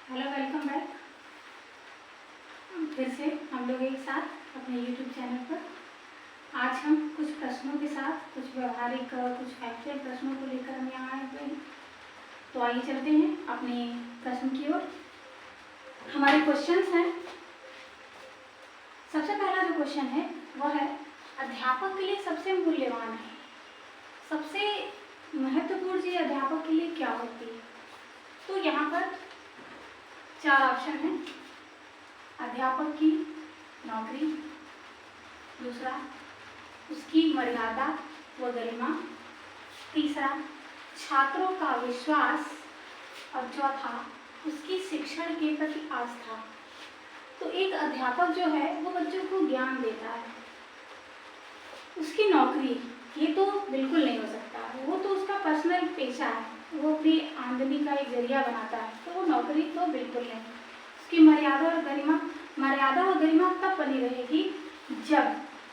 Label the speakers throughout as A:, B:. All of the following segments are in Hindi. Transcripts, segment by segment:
A: Hello, welcome back. फिर से हम लोग एक साथ अपने YouTube चैनल पर आज हम कुछ प्रश्नों के साथ कुछ व्यवहारिक कुछ फैक्चुअल प्रश्नों को लेकर हम यहाँ आए हुए हैं। तो आइए चलते हैं अपने प्रश्न की ओर। हमारे क्वेश्चंस हैं। सबसे पहला जो क्वेश्चन है वह है, अध्यापक के लिए सबसे मूल्यवान है, सबसे महत्वपूर्ण चीज अध्यापक के लिए क्या होती है? तो यहाँ पर चार ऑप्शन हैं। अध्यापक की नौकरी, दूसरा उसकी मर्यादा व गरिमा, तीसरा छात्रों का विश्वास और चौथा उसकी शिक्षण के प्रति आस्था। तो एक अध्यापक जो है वो बच्चों को ज्ञान देता है। उसकी नौकरी ये तो बिल्कुल नहीं हो सकता, वो तो उसका पर्सनल पेशा है, वो अपनी आमदनी का एक जरिया बनाता है, तो वो नौकरी तो बिल्कुल नहीं। उसकी मर्यादा और गरिमा तब बनी रहेगी जब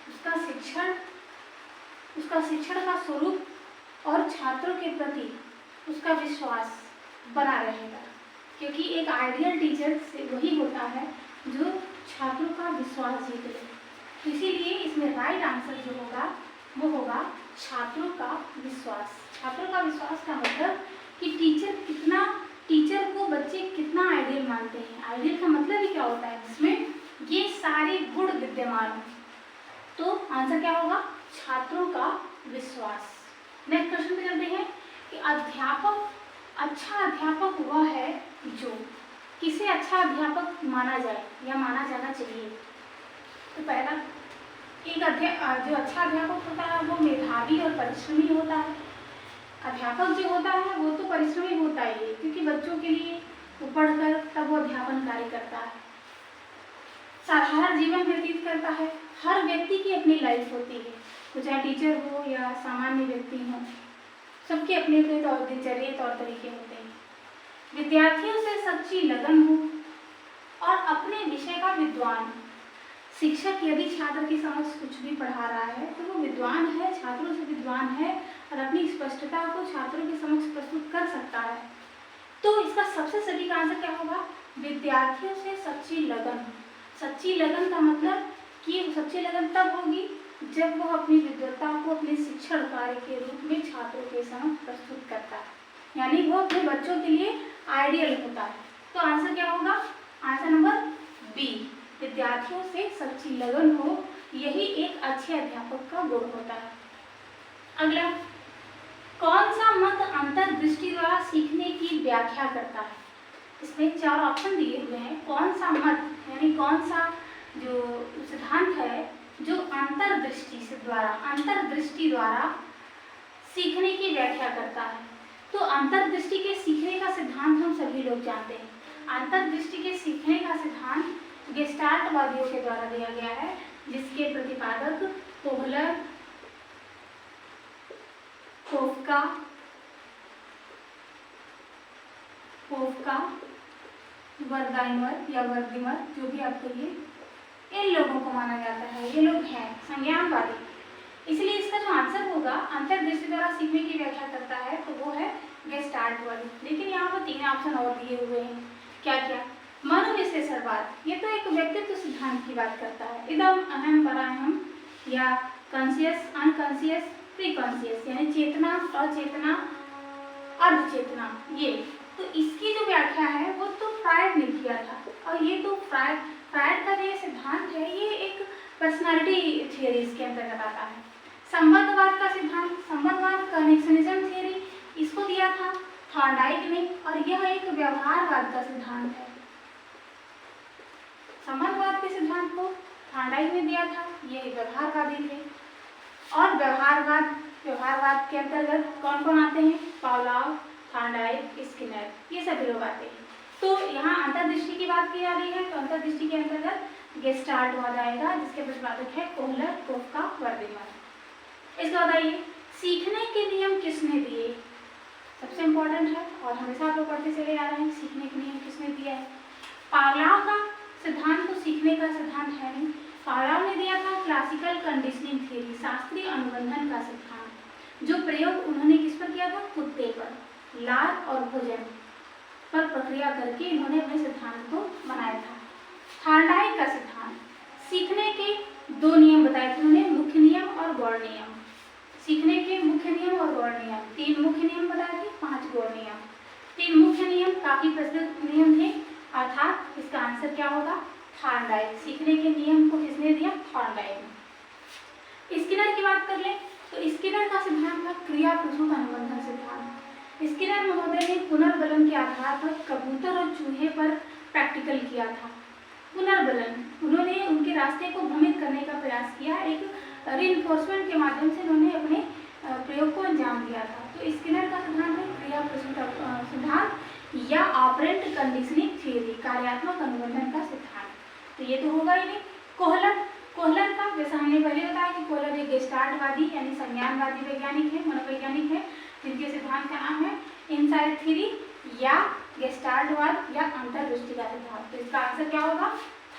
A: उसका शिक्षण का स्वरूप और छात्रों के प्रति उसका विश्वास बना रहेगा। क्योंकि एक आइडियल टीचर से वही होता है जो छात्रों का विश्वास जीत ले। इसीलिए इसमें राइट आंसर जो होगा वो होगा छात्रों का विश्वास। छात्रों का विश्वास का मतलब कि टीचर को बच्चे कितना आइडियल मानते हैं। आइडियल का मतलब ही क्या होता है? जिसमें ये सारे गुण विद्यमान हो। तो आंसर क्या होगा? छात्रों का विश्वास। नेक्स्ट क्वेश्चन पे चलते हैं कि अच्छा अध्यापक वह है जो किसे अच्छा अध्यापक माना जाए या माना जाना चाहिए। तो पहला जो अच्छा अध्यापक होता है वो मेधावी और परिश्रमी होता है। अध्यापक जो होता है वो तो परिश्रमी होता ही है, क्योंकि बच्चों के लिए वो पढ़कर तब वो अध्यापन कार्य करता है। साधारण जीवन व्यतीत करता है। हर व्यक्ति की अपनी लाइफ होती है, तो चाहे टीचर हो या सामान्य व्यक्ति हो, सबके अपने अपने दिनचर्या तौर तरीके होते हैं। विद्यार्थियों से सच्ची लगन हो और अपने विषय का विद्वान। शिक्षक यदि छात्र के समक्ष कुछ भी पढ़ा रहा है तो वो विद्वान है, छात्रों से विद्वान है और अपनी स्पष्टता को छात्रों के समक्ष प्रस्तुत कर सकता है। तो इसका सबसे सटीक आंसर क्या होगा? विद्यार्थियों से सच्ची लगन। सच्ची लगन का मतलब कि सच्ची लगन तब होगी जब वह अपनी विद्वत्ता को अपने शिक्षण कार्य के रूप में छात्रों के समक्ष प्रस्तुत करता है, यानी वो अपने बच्चों के लिए आइडियल होता है। तो आंसर क्या होगा? आंसर नंबर बी, विद्यार्थियों से सच्ची लगन हो, यही एक अच्छे अध्यापक का गुण होता है। अगला, कौन सा मत अंतर्दृष्टि द्वारा सीखने की व्याख्या करता है? इसमें चार ऑप्शन दिए हुए हैं। कौन सा मत यानी कौन सा जो सिद्धांत है जो अंतर्दृष्टि द्वारा सीखने की व्याख्या करता है। तो अंतर्दृष्टि के सीखने का सिद्धांत हम सभी लोग जानते हैं। अंतर्दृष्टि के सीखने का सिद्धांत गेस्टाल्टवादियों के द्वारा दिया गया है, जिसके प्रतिपादक कोहलर, कोफका, वर्दिमर, जो भी आपको इन लोगों को माना जाता है। ये लोग हैं संज्ञानवादी। इसलिए इसका जो आंसर होगा अंतर्दृष्टि द्वारा सीखने की व्याख्या करता है तो वो है गेस्टाल्टवादी। लेकिन यहाँ पर तीन ऑप्शन और दिए हुए हैं। क्या क्या? मनोविश्लेषणवाद, ये तो एक व्यक्तित्व सिद्धांत की बात करता है। इदम अहम पराहम या कॉन्शियस, अनकॉन्शियस, प्रीकॉन्शियस, यानी चेतना, अचेतना, अर्धचेतना। ये तो इसकी जो व्याख्या है वो तो फ्रायड ने किया था। और ये तो फ्रायड का जो सिद्धांत है ये एक पर्सनालिटी थियरी इसके अंतर्गत आता है। संबंधवाद का सिद्धांत, संबंधवाद कनेक्शनिज्म थियरी, इसको दिया था थॉर्नडाइक ने, और यह एक व्यवहारवाद का सिद्धांत है। संबंधवाद के सिद्धांत को थॉर्नडाइक ने दिया था, ये व्यवहारवादी थे। और व्यवहारवाद के अंतर्गत कौन कौन आते हैं? पावलोव, थॉर्नडाइक, स्किनर, ये सभी लोग आते हैं। तो यहाँ अंतर्दृष्टि की बात की जा रही है, तो अंतर्दृष्टि के अंतर्गत गेस्टाल्टवाद आएगा, जिसके प्रतिपादक है कोहलर, कोफका, वर्दिमर। इसके बाद आइए, सीखने के नियम किसने दिए? सबसे इम्पोर्टेंट है और हमेशा आप लोग पढ़ते चले आ रहे हैं, सीखने के नियम किसने दिया है? पावलोव का सिद्धांत तो सीखने का सिद्धांत है नहीं। पावलोव ने दिया था क्लासिकल कंडीशनिंग थ्योरी, शास्त्रीय अनुबंधन का सिद्धांत, जो प्रयोग उन्होंने किस पर किया था? कुत्ते पर, लार और भोजन पर प्रक्रिया करके इन्होंने अपने सिद्धांत को बनाया था। थॉर्नडाइक का सिद्धांत, सीखने के 2 नियम बताए थे उन्होंने, मुख्य नियम और गौण नियम। सीखने के मुख्य नियम और गौण नियम, 3 मुख्य नियम बताए थे, 5 गौण नियम। 3 मुख्य नियम काफी प्रसिद्ध नियम थे, अर्थात इसका आंसर क्या होगा, थॉर्नडाइक। सीखने के नियम को किसने दिया, थॉर्नडाइक ने। स्किनर की बात कर लें तो स्किनर का सिद्धांत था क्रिया प्रसूत अनुबंधन सिद्धांत। स्किनर महोदय ने पुनर्बलन के आधार पर कबूतर और चूहे पर प्रैक्टिकल किया था। पुनर्बलन, उन्होंने उनके रास्ते को भ्रमित करने का प्रयास किया, एक रीइंफोर्समेंट के माध्यम से उन्होंने अपने प्रयोग को अंजाम दिया था। तो स्किनर का सिद्धांत है क्रिया प्रसूत सिद्धांत या ऑपरेंट कंडीशनिंग थ्योरी, कार्यात्मक अनुबंधन का सिद्धांत। तो ये तो होगा ही नहीं। कोहलर का, जैसा हमने पहले बताया कि कोहलर एक गेस्टाल्टवादी यानी संज्ञानवादी वैज्ञानिक है, मनोवैज्ञानिक है, जिनके सिद्धांत का नाम है इनसाइट थ्योरी या गेस्टाल्टवाद या अंतर्दृष्टि का सिद्धांत। तो इसका आंसर क्या होगा,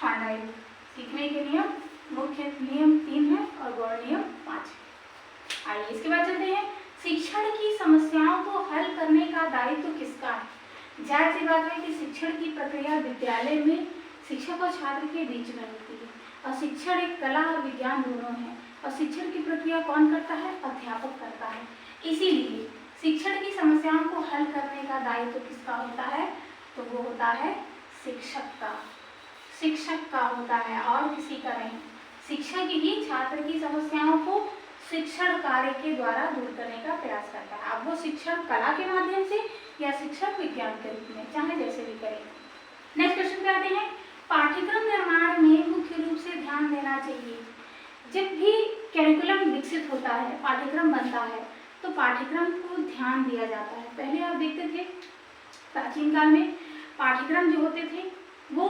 A: थॉर्नडाइक। सीखने के नियम, मुख्य नियम 3 है और गौण नियम 5 है। आइए इसके बाद चलते हैं, शिक्षण की समस्याओं को हल करने का दायित्व किसका है। जाहिर सी बात है कि शिक्षण की प्रक्रिया विद्यालय में शिक्षक और छात्र के बीच में होती है, और शिक्षण एक कला और विज्ञान दोनों है, और शिक्षण की प्रक्रिया कौन करता है, अध्यापक करता है। इसीलिए शिक्षण की समस्याओं को हल करने का दायित्व किसका होता है, तो वो होता है शिक्षक का। शिक्षक का होता है और किसी का नहीं। शिक्षक ही छात्र की समस्याओं को शिक्षण कार्य के द्वारा दूर करने का प्रयास करता है। अब वो शिक्षण कला के माध्यम से या शिक्षण विज्ञान के रूप में, चाहे जैसे भी करें। नेक्स्ट क्वेश्चन पे आते हैं, पाठ्यक्रम निर्माण में मुख्य रूप से ध्यान देना चाहिए। जब भी कैरिकुलम विकसित होता है, पाठ्यक्रम बनता है, तो पाठ्यक्रम को ध्यान दिया जाता है। पहले आप देखते थे प्राचीन काल में पाठ्यक्रम जो होते थे वो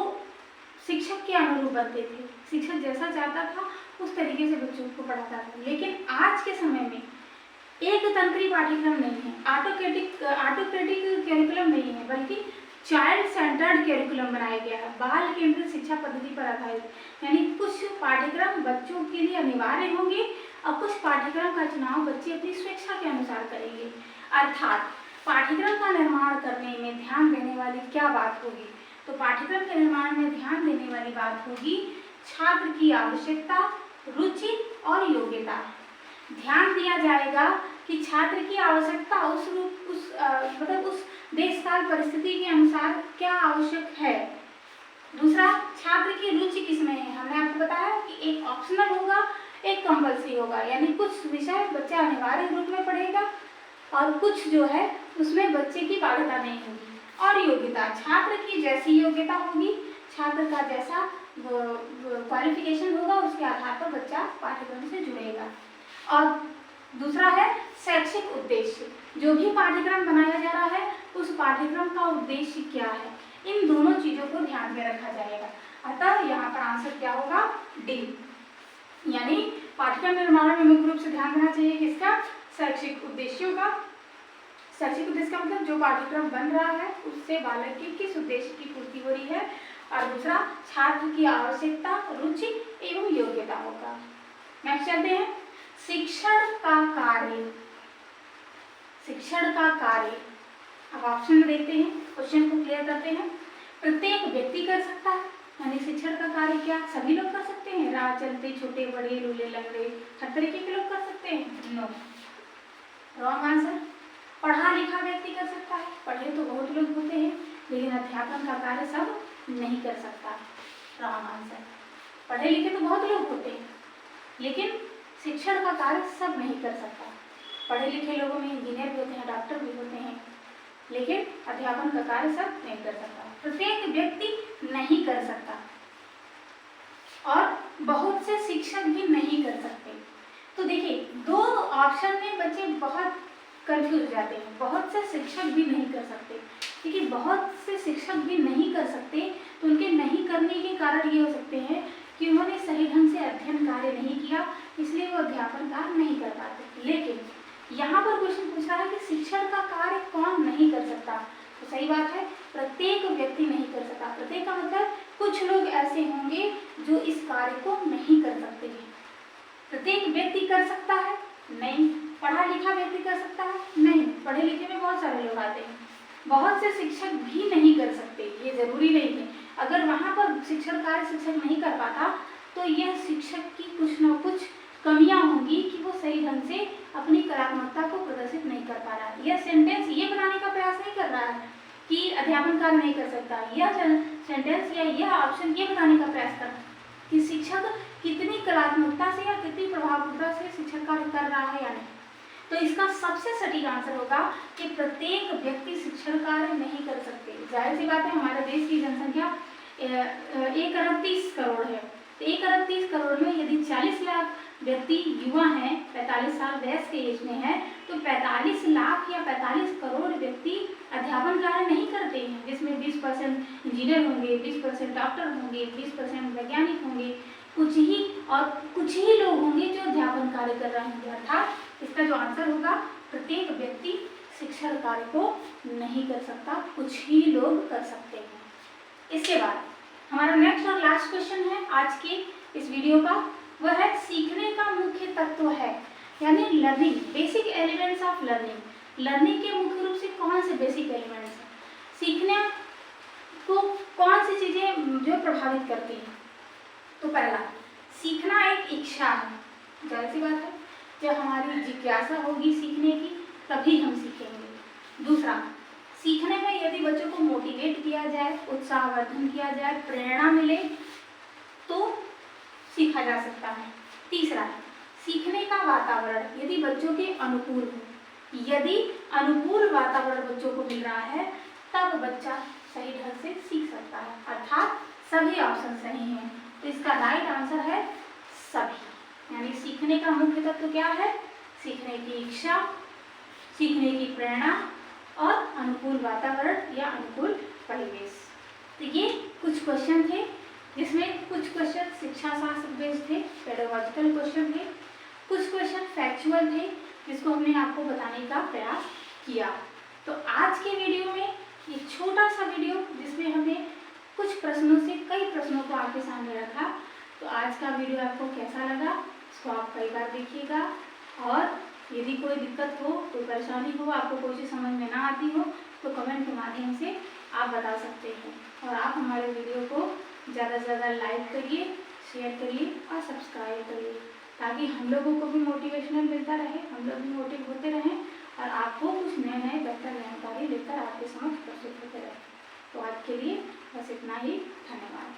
A: शिक्षक के अनुरूप बनते थे, शिक्षक जैसा चाहता था उस तरीके से बच्चों को पढ़ाता था। लेकिन आज के समय में एक तंत्री पाठ्यक्रम नहीं है, ऑटोक्रेटिक कैरिकुलम नहीं है, बल्कि चाइल्ड सेंटर्ड कैरिकुलम बनाया गया है, बाल केंद्रित शिक्षा पद्धति पर आधारित। यानी कुछ पाठ्यक्रम बच्चों के लिए अनिवार्य होंगे और कुछ पाठ्यक्रम का चुनाव बच्चे अपनी स्वेच्छा के अनुसार करेंगे। अर्थात पाठ्यक्रम का निर्माण करने में ध्यान देने वाली क्या बात होगी, तो पाठ्यक्रम के निर्माण में ध्यान देने वाली बात होगी छात्र की आवश्यकता, रुचि और योग्यता। ध्यान दिया जाएगा कि छात्र की आवश्यकता उस देश काल परिस्थिति के अनुसार क्या आवश्यक है। दूसरा, छात्र की रुचि किसमें है। हमने आपको बताया कि एक ऑप्शनल होगा, एक कंपल्सरी होगा, यानी कुछ विषय बच्चा अनिवार्य रूप में पढ़ेगा और कुछ जो है उसमें बच्चे की बाध्यता नहीं होगी। और योग्यता, छात्र की जैसी योग्यता होगी, छात्र का जैसा क्वालिफिकेशन होगा, उसके आधार पर बच्चा पाठ्यक्रम से जुड़ेगा। और दूसरा है शैक्षिक उद्देश्य, जो भी पाठ्यक्रम बनाया जा रहा है उस पाठ्यक्रम का उद्देश्य क्या है, इन दोनों चीजों को ध्यान में रखा जाएगा। अतः यहाँ पर आंसर क्या होगा, डी। यानी पाठ्यक्रम निर्माण में मुख्य रूप से ध्यान देना चाहिए किसका, शैक्षिक उद्देश्यों का। शैक्षिक उद्देश्य का मतलब जो पाठ्यक्रम बन रहा है उससे बालक की किस उद्देश्य की पूर्ति हो रही है, और दूसरा छात्र की आवश्यकता, रुचि एवं योग्यता होगा। नेक्स्ट चलते हैं, शिक्षण का कार्य। शिक्षण का कार्य, अब ऑप्शन में देखते हैं, क्वेश्चन को क्लियर करते हैं। प्रत्येक व्यक्ति कर सकता है, यानी शिक्षण का कार्य क्या सभी लोग कर सकते हैं, राह चलते छोटे बड़े लूले लंगड़े हर तरीके के लोग कर सकते हैं, नो, रॉन्ग आंसर। पढ़ा लिखा व्यक्ति कर सकता है, पढ़े तो बहुत लोग होते हैं लेकिन अध्यापन का कार्य सब नहीं कर सकता, रॉन्ग आंसर। पढ़े लिखे तो बहुत लोग होते हैं लेकिन शिक्षण का कार्य सब नहीं कर सकता। पढ़े लिखे लोगों में इंजीनियर भी होते हैं, डॉक्टर भी होते हैं, लेकिन अध्यापन का कार्य सब नहीं कर सकता, प्रत्येक व्यक्ति नहीं कर सकता, और बहुत से शिक्षक भी नहीं कर सकते। तो देखिए दो ऑप्शन में बच्चे बहुत कंफ्यूज जाते हैं, बहुत से शिक्षक भी नहीं कर सकते, क्योंकि बहुत से शिक्षक भी नहीं कर सकते तो उनके नहीं करने के कारण ये हो सकते हैं कि उन्होंने सही ढंग से अध्ययन कार्य नहीं किया, इसलिए वो अध्यापन कार्य नहीं कर पाते। लेकिन यहाँ पर क्वेश्चन पूछ रहा है कि शिक्षण का कार्य कौन नहीं कर सकता, तो सही बात है प्रत्येक व्यक्ति नहीं कर सकता। प्रत्येक का मतलब कुछ लोग ऐसे होंगे जो इस कार्य को नहीं कर सकते हैं। प्रत्येक व्यक्ति कर सकता है नहीं, पढ़ा लिखा व्यक्ति कर सकता है नहीं, पढ़े लिखे में बहुत सारे लोग आते हैं, बहुत से शिक्षक भी नहीं कर सकते, ये जरूरी नहीं है। अगर वहाँ पर शिक्षण कार्य शिक्षक नहीं कर पाता तो यह शिक्षक की कुछ न कुछ कमियां होंगी कि वो सही ढंग से अपनी कलात्मकता को प्रदर्शित नहीं कर पा रहा है। यह सेंटेंस ये बनाने का प्रयास नहीं कर रहा है कि अध्यापन कार्य नहीं कर सकता, यह सेंटेंस या यह ऑप्शन ये बताने का प्रयास कर रहा है कि शिक्षक कितनी कलात्मकता से या कितनी प्रभावपूर्णता से शिक्षण कार्य कर रहा है या नहीं। तो इसका सबसे सटीक आंसर होगा कि प्रत्येक व्यक्ति शिक्षण कार्य नहीं कर सकते। जाहिर सी बात है, हमारे देश की जनसंख्या 1 अरब 30 करोड़ है। तो 1 अरब 30 करोड़ में यदि 40 लाख व्यक्ति युवा हैं, 45 साल वयस्क के एज में है, तो 45 लाख या 45 करोड़ व्यक्ति अध्यापन कार्य नहीं करते हैं, जिसमें 20% इंजीनियर होंगे, 20% डॉक्टर होंगे, 20% वैज्ञानिक होंगे, कुछ ही लोग होंगे जो अध्यापन कार्य कर रहे होंगे। अर्थात इसका जो आंसर होगा, प्रत्येक व्यक्ति शिक्षण कार्य को नहीं कर सकता, कुछ ही लोग कर सकते हैं। इसके बाद हमारा नेक्स्ट और लास्ट क्वेश्चन है आज के इस वीडियो का, वह है सीखने का मुख्य तत्व है, यानी learning, basic elements of learning. Learning के मुख्य रूप से कौन से बेसिक एलिमेंट्स हैं, सीखने को कौन सी चीजें जो प्रभावित करती हैं। तो पहला, सीखना एक इच्छा है, जाहिर सी बात है, जब हमारी जिज्ञासा होगी सीखने की तभी हम सीखेंगे। दूसरा, सीखने में यदि बच्चों को मोटिवेट किया जाए, उत्साहवर्धन किया जाए, प्रेरणा मिले तो सीखा जा सकता है। तीसरा, सीखने का वातावरण यदि बच्चों के अनुकूल हो, यदि अनुकूल वातावरण बच्चों को मिल रहा है तब बच्चा सही ढंग से सीख सकता है। अर्थात सभी ऑप्शन सही हैं, तो इसका राइट आंसर है सभी। यानी सीखने का मुख्य तत्व क्या है, सीखने की इच्छा, सीखने की प्रेरणा और अनुकूल वातावरण या अनुकूल परिवेश। तो ये कुछ क्वेश्चन थे, जिसमें कुछ क्वेश्चन शिक्षा शास्त्र बेस्ड थे, पेडागॉजिकल क्वेश्चन थे, कुछ क्वेश्चन फैक्चुअल थे जिसको हमने आपको बताने का प्रयास किया। तो आज के वीडियो में ये छोटा सा वीडियो जिसमें हमने कुछ प्रश्नों से कई प्रश्नों को आपके सामने रखा। तो आज का वीडियो आपको कैसा लगा, इसको आप कई बार देखिएगा, और यदि कोई दिक्कत हो, कोई परेशानी हो, आपको कोई चीज़ समझ में ना आती हो तो कमेंट के माध्यम से आप बता सकते हैं। और आप हमारे वीडियो को ज़्यादा से ज़्यादा लाइक करिए, शेयर करिए और सब्सक्राइब करिए, ताकि हम लोगों को भी मोटिवेशनल मिलता रहे, हम लोग भी मोटिव होते रहें और आपको कुछ नए नए बेहतर जानकारी लेकर आपके समक्ष प्रस्तुत होते रहे। तो आज के लिए बस इतना ही, धन्यवाद।